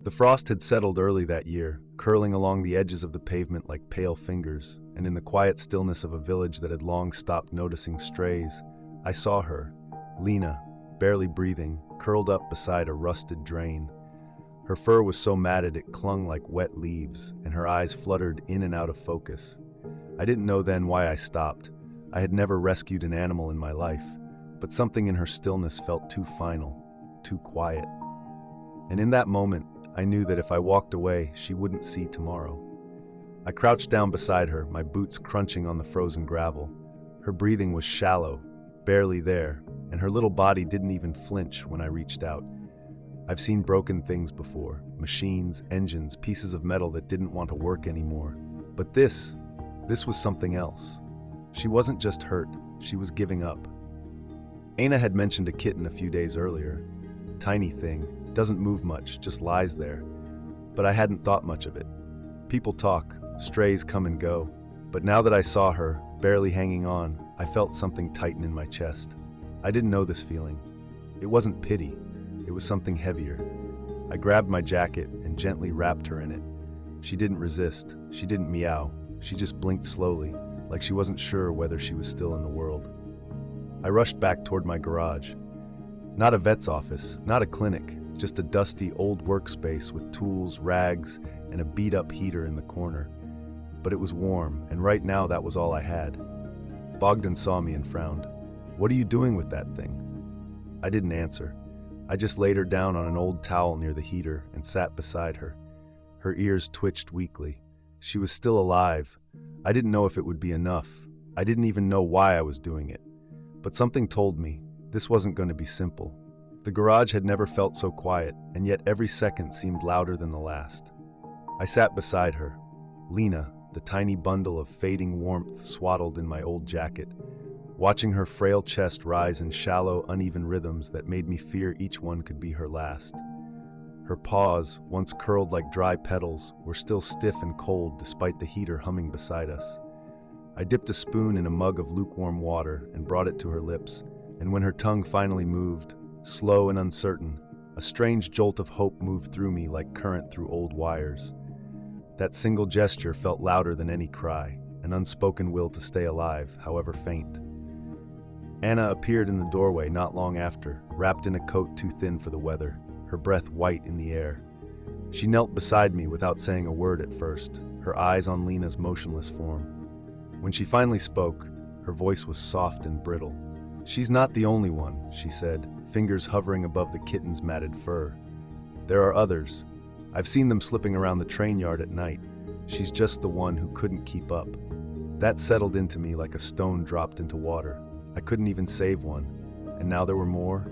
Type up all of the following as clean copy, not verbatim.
The frost had settled early that year, curling along the edges of the pavement like pale fingers, and in the quiet stillness of a village that had long stopped noticing strays, I saw her, Lina, barely breathing, curled up beside a rusted drain. Her fur was so matted it clung like wet leaves, and her eyes fluttered in and out of focus. I didn't know then why I stopped. I had never rescued an animal in my life, but something in her stillness felt too final, too quiet. And in that moment, I knew that if I walked away, she wouldn't see tomorrow. I crouched down beside her, my boots crunching on the frozen gravel. Her breathing was shallow, barely there, and her little body didn't even flinch when I reached out. I've seen broken things before, machines, engines, pieces of metal that didn't want to work anymore. But this was something else. She wasn't just hurt, she was giving up. Lina had mentioned a kitten a few days earlier. Tiny thing, doesn't move much, just lies there. But I hadn't thought much of it. People talk, strays come and go. But now that I saw her, barely hanging on, I felt something tighten in my chest. I didn't know this feeling. It wasn't pity, it was something heavier. I grabbed my jacket and gently wrapped her in it. She didn't resist, she didn't meow, she just blinked slowly, like she wasn't sure whether she was still in the world. I rushed back toward my garage. Not a vet's office, not a clinic, just a dusty old workspace with tools, rags, and a beat-up heater in the corner. But it was warm, and right now that was all I had. Bogdan saw me and frowned. "What are you doing with that thing?" I didn't answer. I just laid her down on an old towel near the heater and sat beside her. Her ears twitched weakly. She was still alive. I didn't know if it would be enough. I didn't even know why I was doing it. But something told me this wasn't going to be simple. The garage had never felt so quiet, and yet every second seemed louder than the last. I sat beside her, Lina, the tiny bundle of fading warmth swaddled in my old jacket, watching her frail chest rise in shallow, uneven rhythms that made me fear each one could be her last. Her paws, once curled like dry petals, were still stiff and cold despite the heater humming beside us. I dipped a spoon in a mug of lukewarm water and brought it to her lips, and when her tongue finally moved, slow and uncertain, a strange jolt of hope moved through me like current through old wires. That single gesture felt louder than any cry, an unspoken will to stay alive, however faint. Anna appeared in the doorway not long after, wrapped in a coat too thin for the weather, her breath white in the air. She knelt beside me without saying a word at first, her eyes on Lina's motionless form. When she finally spoke, her voice was soft and brittle. "She's not the only one," she said, fingers hovering above the kitten's matted fur. "There are others. I've seen them slipping around the train yard at night. She's just the one who couldn't keep up." That settled into me like a stone dropped into water. I couldn't even save one, and now there were more.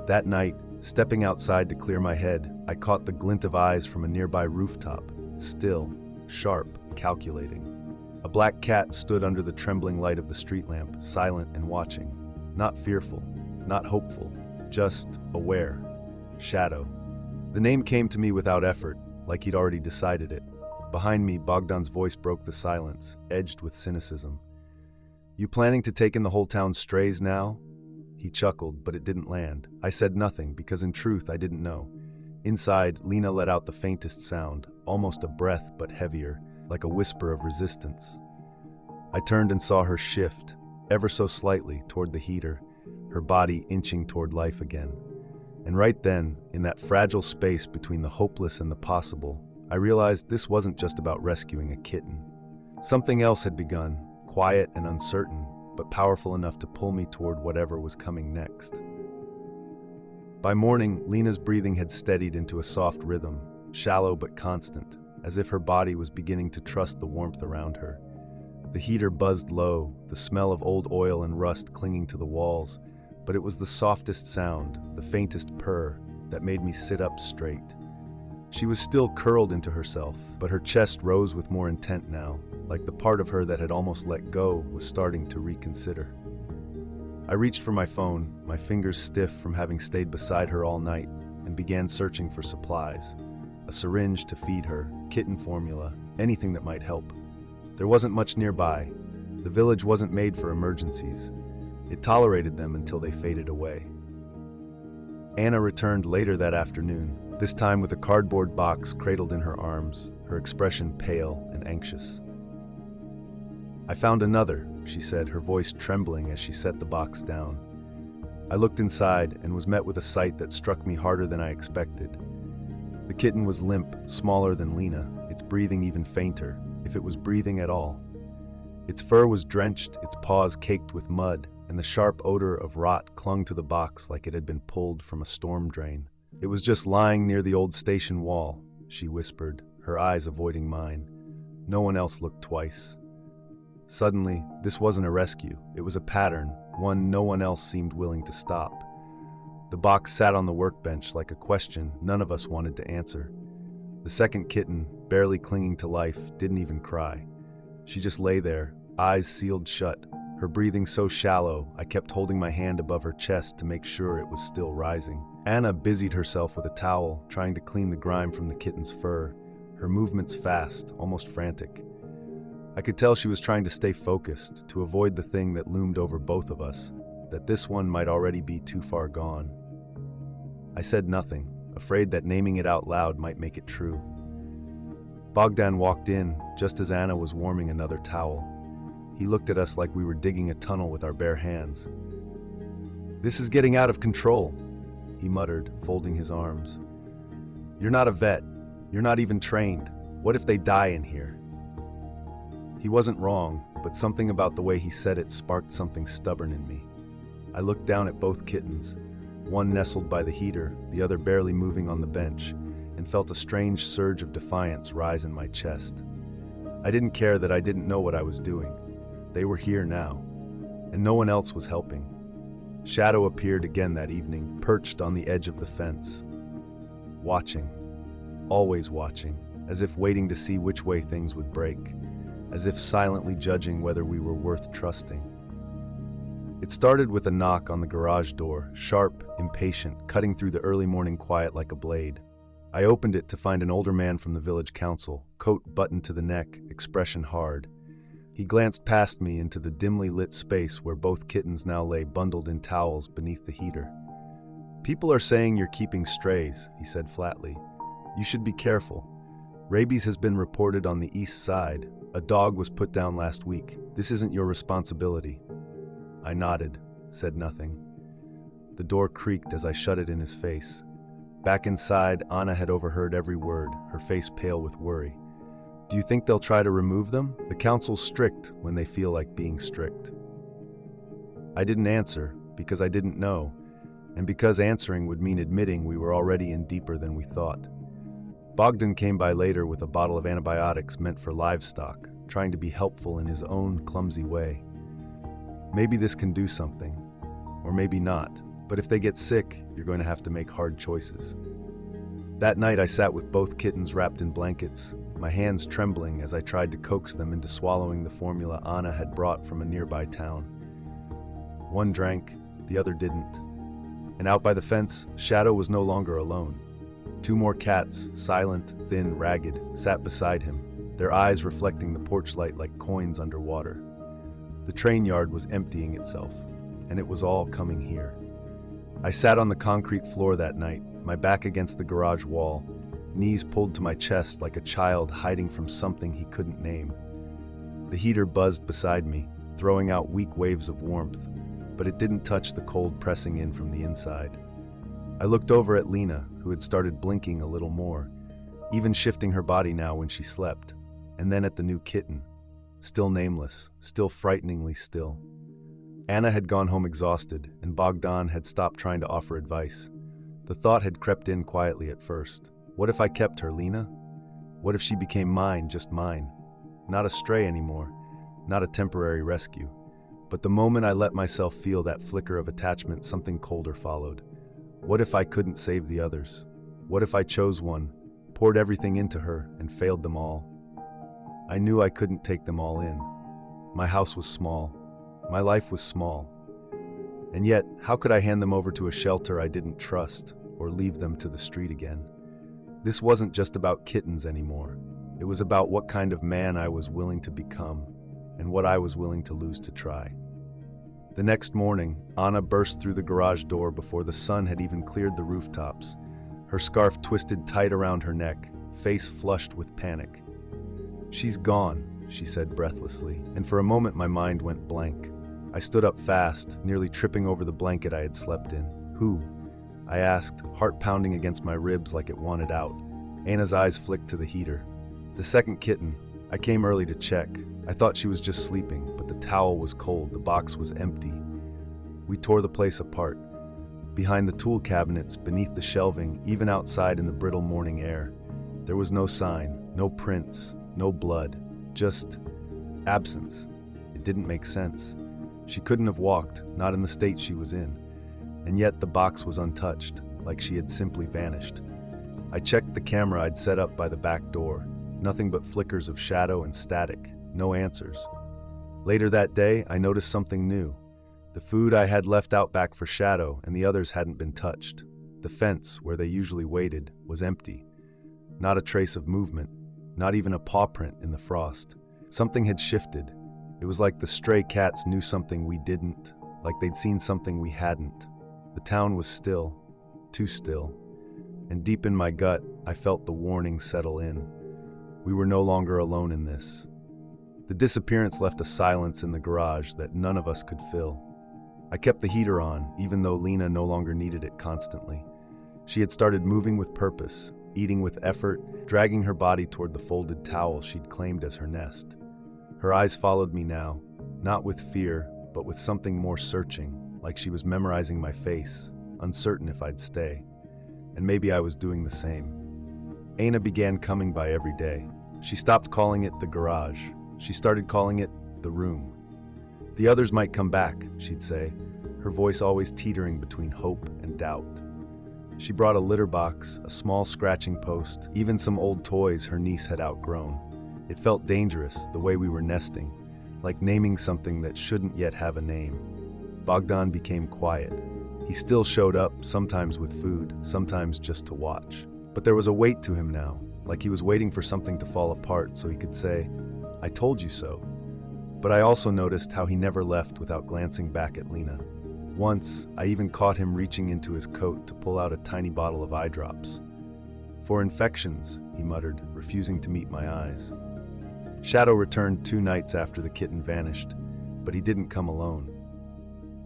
That night, stepping outside to clear my head, I caught the glint of eyes from a nearby rooftop, still, sharp, calculating. A black cat stood under the trembling light of the street lamp, silent and watching. Not fearful, not hopeful, just aware. Shadow. The name came to me without effort, like he'd already decided it. Behind me, Bogdan's voice broke the silence, edged with cynicism. "You planning to take in the whole town's strays now?" He chuckled, but it didn't land. I said nothing, because in truth I didn't know. Inside, Lina let out the faintest sound, almost a breath but heavier, like a whisper of resistance. I turned and saw her shift, ever so slightly, toward the heater, her body inching toward life again. And right then, in that fragile space between the hopeless and the possible, I realized this wasn't just about rescuing a kitten. Something else had begun, quiet and uncertain, but powerful enough to pull me toward whatever was coming next. By morning, Lina's breathing had steadied into a soft rhythm, shallow but constant, as if her body was beginning to trust the warmth around her. The heater buzzed low, the smell of old oil and rust clinging to the walls, but it was the softest sound, the faintest purr, that made me sit up straight. She was still curled into herself, but her chest rose with more intent now, like the part of her that had almost let go was starting to reconsider. I reached for my phone, my fingers stiff from having stayed beside her all night, and began searching for supplies. A syringe to feed her, kitten formula, anything that might help. There wasn't much nearby. The village wasn't made for emergencies. It tolerated them until they faded away. Anna returned later that afternoon, this time with a cardboard box cradled in her arms, her expression pale and anxious. "I found another," she said, her voice trembling as she set the box down. I looked inside and was met with a sight that struck me harder than I expected. The kitten was limp, smaller than Lina, its breathing even fainter, if it was breathing at all. Its fur was drenched, its paws caked with mud, and the sharp odor of rot clung to the box like it had been pulled from a storm drain. "It was just lying near the old station wall," she whispered, her eyes avoiding mine. No one else looked twice. Suddenly, this wasn't a rescue. It was a pattern, one no one else seemed willing to stop. The box sat on the workbench like a question none of us wanted to answer. The second kitten, barely clinging to life, didn't even cry. She just lay there, eyes sealed shut, her breathing so shallow I kept holding my hand above her chest to make sure it was still rising. Anna busied herself with a towel, trying to clean the grime from the kitten's fur, her movements fast, almost frantic. I could tell she was trying to stay focused, to avoid the thing that loomed over both of us, that this one might already be too far gone. I said nothing, afraid that naming it out loud might make it true. Bogdan walked in, just as Anna was warming another towel. He looked at us like we were digging a tunnel with our bare hands. "This is getting out of control," he muttered, folding his arms. "You're not a vet. You're not even trained. What if they die in here?" He wasn't wrong, but something about the way he said it sparked something stubborn in me. I looked down at both kittens, one nestled by the heater, the other barely moving on the bench, and felt a strange surge of defiance rise in my chest. I didn't care that I didn't know what I was doing. They were here now, and no one else was helping. Shadow appeared again that evening, perched on the edge of the fence. Watching, always watching, as if waiting to see which way things would break, as if silently judging whether we were worth trusting. It started with a knock on the garage door, sharp, impatient, cutting through the early morning quiet like a blade. I opened it to find an older man from the village council, coat buttoned to the neck, expression hard. He glanced past me into the dimly lit space where both kittens now lay bundled in towels beneath the heater. "People are saying you're keeping strays," he said flatly. "You should be careful. Rabies has been reported on the east side. A dog was put down last week. This isn't your responsibility." I nodded, said nothing. The door creaked as I shut it in his face. Back inside, Anna had overheard every word, her face pale with worry. "Do you think they'll try to remove them? The council's strict when they feel like being strict." I didn't answer, because I didn't know, and because answering would mean admitting we were already in deeper than we thought. Bogdan came by later with a bottle of antibiotics meant for livestock, trying to be helpful in his own clumsy way. Maybe this can do something, or maybe not, but if they get sick, you're going to have to make hard choices. That night I sat with both kittens wrapped in blankets, my hands trembling as I tried to coax them into swallowing the formula Anna had brought from a nearby town. One drank, the other didn't. And out by the fence, Shadow was no longer alone. Two more cats, silent, thin, ragged, sat beside him, their eyes reflecting the porch light like coins underwater. The train yard was emptying itself, and it was all coming here. I sat on the concrete floor that night, my back against the garage wall, knees pulled to my chest like a child hiding from something he couldn't name. The heater buzzed beside me, throwing out weak waves of warmth, but it didn't touch the cold pressing in from the inside. I looked over at Lina, who had started blinking a little more, even shifting her body now when she slept, and then at the new kitten, still nameless, still frighteningly still. Anna had gone home exhausted, and Bogdan had stopped trying to offer advice. The thought had crept in quietly at first. What if I kept her, Lina? What if she became mine, just mine? Not a stray anymore, not a temporary rescue. But the moment I let myself feel that flicker of attachment, something colder followed. What if I couldn't save the others? What if I chose one, poured everything into her, and failed them all? I knew I couldn't take them all in. My house was small. My life was small. And yet, how could I hand them over to a shelter I didn't trust, or leave them to the street again? This wasn't just about kittens anymore. It was about what kind of man I was willing to become, and what I was willing to lose to try. The next morning, Anna burst through the garage door before the sun had even cleared the rooftops. her scarf twisted tight around her neck, face flushed with panic. "She's gone," she said breathlessly, and for a moment my mind went blank. I stood up fast, nearly tripping over the blanket I had slept in. "Who?" I asked, heart pounding against my ribs like it wanted out. Anna's eyes flicked to the heater. "The second kitten. I came early to check. I thought she was just sleeping, but the towel was cold, the box was empty." We tore the place apart. Behind the tool cabinets, beneath the shelving, even outside in the brittle morning air. There was no sign, no prints, no blood, just absence. It didn't make sense. She couldn't have walked, not in the state she was in. And yet the box was untouched, like she had simply vanished. I checked the camera I'd set up by the back door. Nothing but flickers of shadow and static, no answers. Later that day, I noticed something new. The food I had left out back for Shadow and the others hadn't been touched. The fence, where they usually waited, was empty. Not a trace of movement, not even a paw print in the frost. Something had shifted. It was like the stray cats knew something we didn't, like they'd seen something we hadn't. The town was still, too still. And deep in my gut, I felt the warning settle in. We were no longer alone in this. The disappearance left a silence in the garage that none of us could fill. I kept the heater on, even though Lina no longer needed it constantly. She had started moving with purpose, eating with effort, dragging her body toward the folded towel she'd claimed as her nest. Her eyes followed me now, not with fear, but with something more searching, like she was memorizing my face, uncertain if I'd stay. And maybe I was doing the same. Anna began coming by every day. She stopped calling it the garage. She started calling it the room. "The others might come back," she'd say, her voice always teetering between hope and doubt. She brought a litter box, a small scratching post, even some old toys her niece had outgrown. It felt dangerous, the way we were nesting, like naming something that shouldn't yet have a name. Bogdan became quiet. He still showed up, sometimes with food, sometimes just to watch. But there was a weight to him now, like he was waiting for something to fall apart so he could say, "I told you so." But I also noticed how he never left without glancing back at Lina. Once, I even caught him reaching into his coat to pull out a tiny bottle of eye drops. "For infections," he muttered, refusing to meet my eyes. Shadow returned 2 nights after the kitten vanished, but he didn't come alone.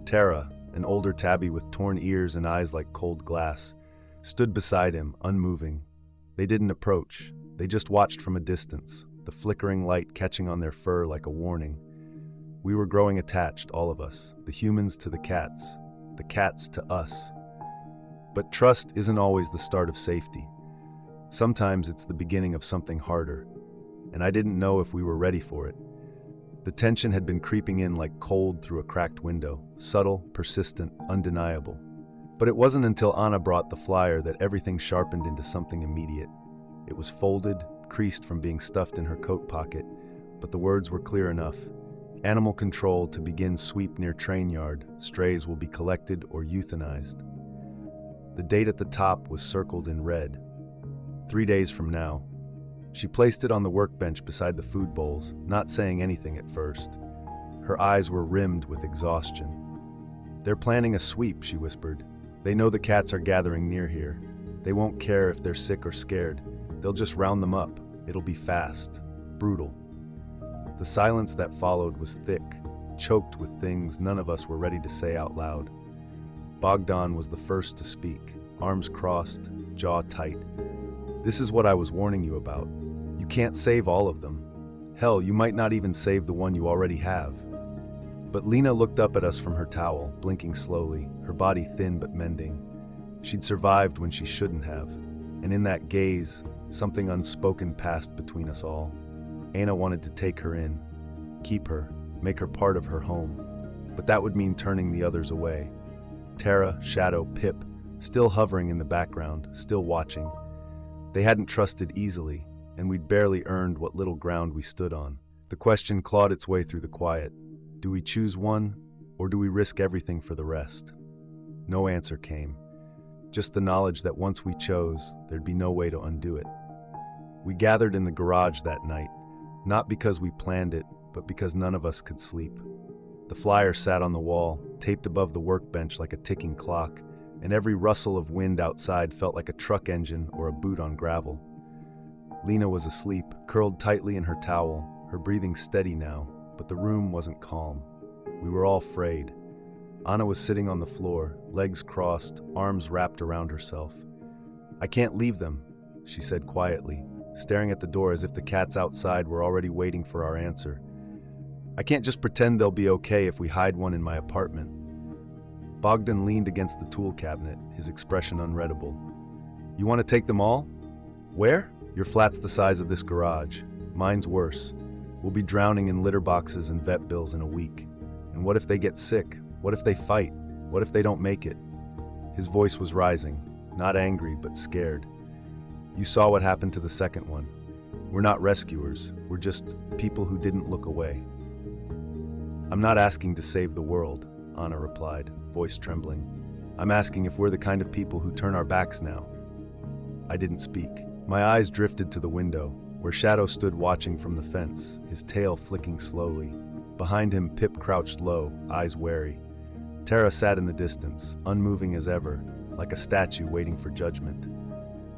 Tara, an older tabby with torn ears and eyes like cold glass, stood beside him, unmoving. They didn't approach, they just watched from a distance, the flickering light catching on their fur like a warning. We were growing attached, all of us, the humans to the cats to us. But trust isn't always the start of safety. Sometimes it's the beginning of something harder, and I didn't know if we were ready for it. The tension had been creeping in like cold through a cracked window, subtle, persistent, undeniable. But it wasn't until Anna brought the flyer that everything sharpened into something immediate. It was folded, creased from being stuffed in her coat pocket, but the words were clear enough. Animal control to begin sweep near train yard. Strays will be collected or euthanized. The date at the top was circled in red. 3 days from now. She placed it on the workbench beside the food bowls, not saying anything at first. Her eyes were rimmed with exhaustion. "They're planning a sweep," she whispered. "They know the cats are gathering near here. They won't care if they're sick or scared. They'll just round them up. It'll be fast, brutal." The silence that followed was thick, choked with things none of us were ready to say out loud. Bogdan was the first to speak, arms crossed, jaw tight. "This is what I was warning you about. You can't save all of them. Hell, you might not even save the one you already have." But Lina looked up at us from her towel, blinking slowly, her body thin but mending. She'd survived when she shouldn't have, and in that gaze, something unspoken passed between us all. Anna wanted to take her in, keep her, make her part of her home. But that would mean turning the others away. Tara, Shadow, Pip, still hovering in the background, still watching. They hadn't trusted easily, and we'd barely earned what little ground we stood on. The question clawed its way through the quiet. Do we choose one, or do we risk everything for the rest? No answer came. Just the knowledge that once we chose, there'd be no way to undo it. We gathered in the garage that night, not because we planned it, but because none of us could sleep. The flyer sat on the wall, taped above the workbench like a ticking clock, and every rustle of wind outside felt like a truck engine or a boot on gravel. Lina was asleep, curled tightly in her towel, her breathing steady now, but the room wasn't calm. We were all frayed. Anna was sitting on the floor, legs crossed, arms wrapped around herself. "I can't leave them," she said quietly, staring at the door as if the cats outside were already waiting for our answer. "I can't just pretend they'll be okay if we hide one in my apartment." Bogdan leaned against the tool cabinet, his expression unreadable. "You want to take them all? Where? Your flat's the size of this garage. Mine's worse. We'll be drowning in litter boxes and vet bills in a week. And what if they get sick? What if they fight? What if they don't make it?" His voice was rising, not angry, but scared. "You saw what happened to the second one. We're not rescuers. We're just people who didn't look away." "I'm not asking to save the world," Anna replied, voice trembling. "I'm asking if we're the kind of people who turn our backs now." I didn't speak. My eyes drifted to the window, where Shadow stood watching from the fence, his tail flicking slowly. Behind him, Pip crouched low, eyes wary. Tara sat in the distance, unmoving as ever, like a statue waiting for judgment.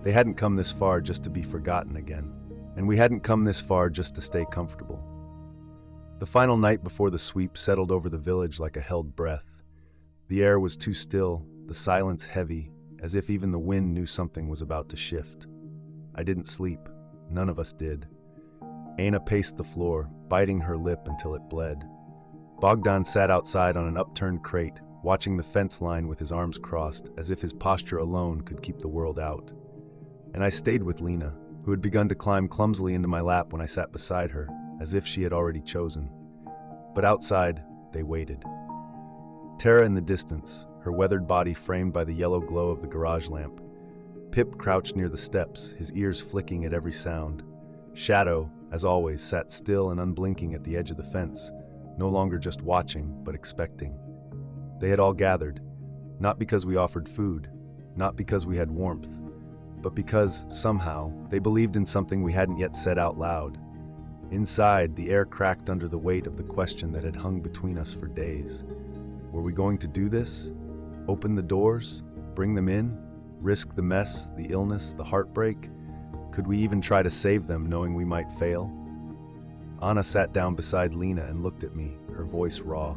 They hadn't come this far just to be forgotten again, and we hadn't come this far just to stay comfortable. The final night before the sweep settled over the village like a held breath. The air was too still, the silence heavy, as if even the wind knew something was about to shift. I didn't sleep. None of us did. Aina paced the floor, biting her lip until it bled. Bogdan sat outside on an upturned crate, watching the fence line with his arms crossed, as if his posture alone could keep the world out. And I stayed with Lina, who had begun to climb clumsily into my lap when I sat beside her, as if she had already chosen. But outside, they waited. Tara in the distance, her weathered body framed by the yellow glow of the garage lamp. Pip crouched near the steps, his ears flicking at every sound. Shadow, as always, sat still and unblinking at the edge of the fence, no longer just watching, but expecting. They had all gathered, not because we offered food, not because we had warmth, but because, somehow, they believed in something we hadn't yet said out loud. Inside, the air cracked under the weight of the question that had hung between us for days. Were we going to do this? Open the doors? Bring them in? Risk the mess, the illness, the heartbreak? Could we even try to save them, knowing we might fail? Anna sat down beside Lina and looked at me, her voice raw.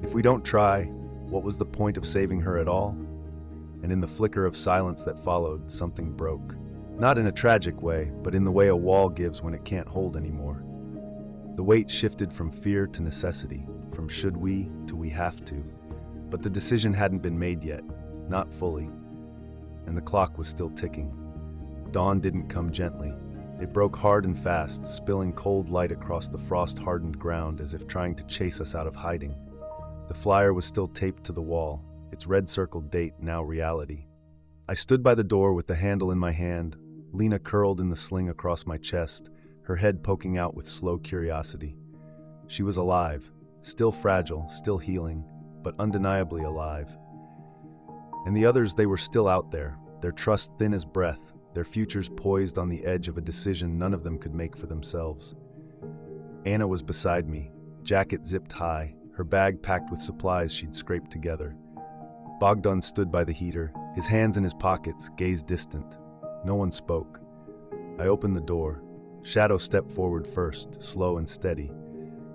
If we don't try, what was the point of saving her at all? And in the flicker of silence that followed, something broke. Not in a tragic way, but in the way a wall gives when it can't hold anymore. The weight shifted from fear to necessity, from should we to we have to. But the decision hadn't been made yet, not fully. And the clock was still ticking. Dawn didn't come gently. It broke hard and fast, spilling cold light across the frost-hardened ground as if trying to chase us out of hiding. The flyer was still taped to the wall, its red-circled date now reality. I stood by the door with the handle in my hand, Lina curled in the sling across my chest, her head poking out with slow curiosity. She was alive, still fragile, still healing, but undeniably alive. And the others, they were still out there, their trust thin as breath, their futures poised on the edge of a decision none of them could make for themselves. Anna was beside me, jacket zipped high, her bag packed with supplies she'd scraped together. Bogdan stood by the heater, his hands in his pockets, gaze distant. No one spoke. I opened the door. Shadow stepped forward first, slow and steady.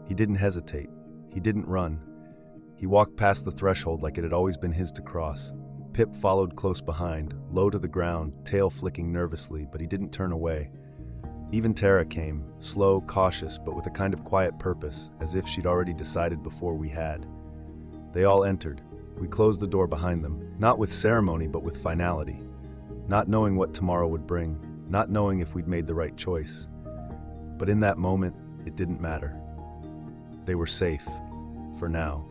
He didn't hesitate. He didn't run. He walked past the threshold like it had always been his to cross. Pip followed close behind, low to the ground, tail flicking nervously, but he didn't turn away. Even Tara came, slow, cautious, but with a kind of quiet purpose, as if she'd already decided before we had. They all entered. We closed the door behind them, not with ceremony but with finality. Not knowing what tomorrow would bring, not knowing if we'd made the right choice. But in that moment, it didn't matter. They were safe, for now.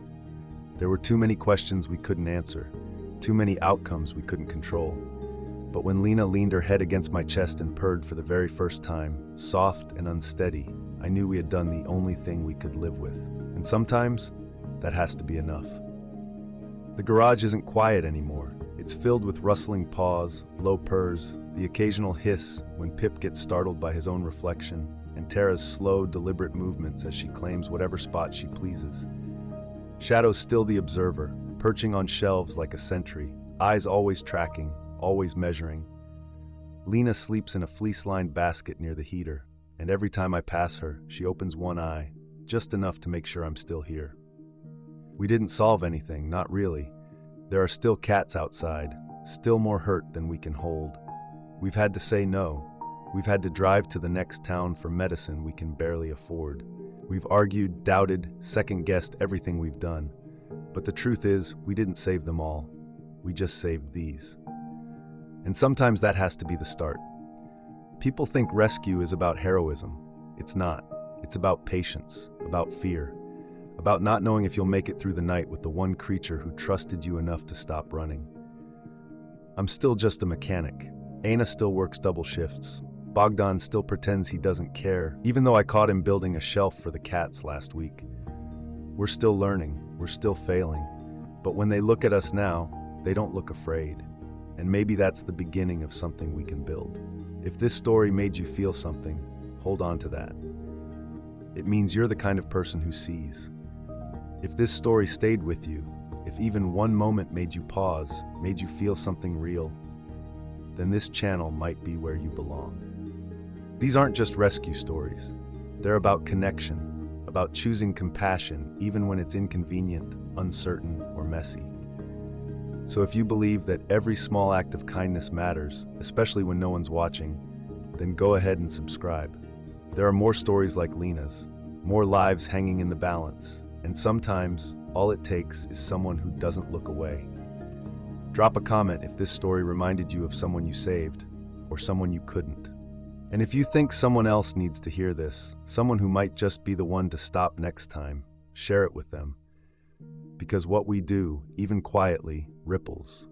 There were too many questions we couldn't answer, too many outcomes we couldn't control. But when Lina leaned her head against my chest and purred for the very first time, soft and unsteady, I knew we had done the only thing we could live with. And sometimes, that has to be enough. The garage isn't quiet anymore. It's filled with rustling paws, low purrs, the occasional hiss when Pip gets startled by his own reflection, and Tara's slow, deliberate movements as she claims whatever spot she pleases. Shadow's still the observer, perching on shelves like a sentry, eyes always tracking, always measuring. Lina sleeps in a fleece-lined basket near the heater, and every time I pass her, she opens one eye, just enough to make sure I'm still here. We didn't solve anything, not really. There are still cats outside, still more hurt than we can hold. We've had to say no. We've had to drive to the next town for medicine we can barely afford. We've argued, doubted, second-guessed everything we've done. But the truth is, we didn't save them all. We just saved these. And sometimes that has to be the start. People think rescue is about heroism. It's not. It's about patience, about fear, about not knowing if you'll make it through the night with the one creature who trusted you enough to stop running. I'm still just a mechanic. Aina still works double shifts. Bogdan still pretends he doesn't care, even though I caught him building a shelf for the cats last week. We're still learning, we're still failing, but when they look at us now, they don't look afraid. And maybe that's the beginning of something we can build. If this story made you feel something, hold on to that. It means you're the kind of person who sees. If this story stayed with you, if even one moment made you pause, made you feel something real, then this channel might be where you belong. These aren't just rescue stories. They're about connection, about choosing compassion even when it's inconvenient, uncertain, or messy. So if you believe that every small act of kindness matters, especially when no one's watching, then go ahead and subscribe. There are more stories like Lina's, more lives hanging in the balance, and sometimes all it takes is someone who doesn't look away. Drop a comment if this story reminded you of someone you saved, or someone you couldn't. And if you think someone else needs to hear this, someone who might just be the one to stop next time, share it with them. Because what we do, even quietly, ripples.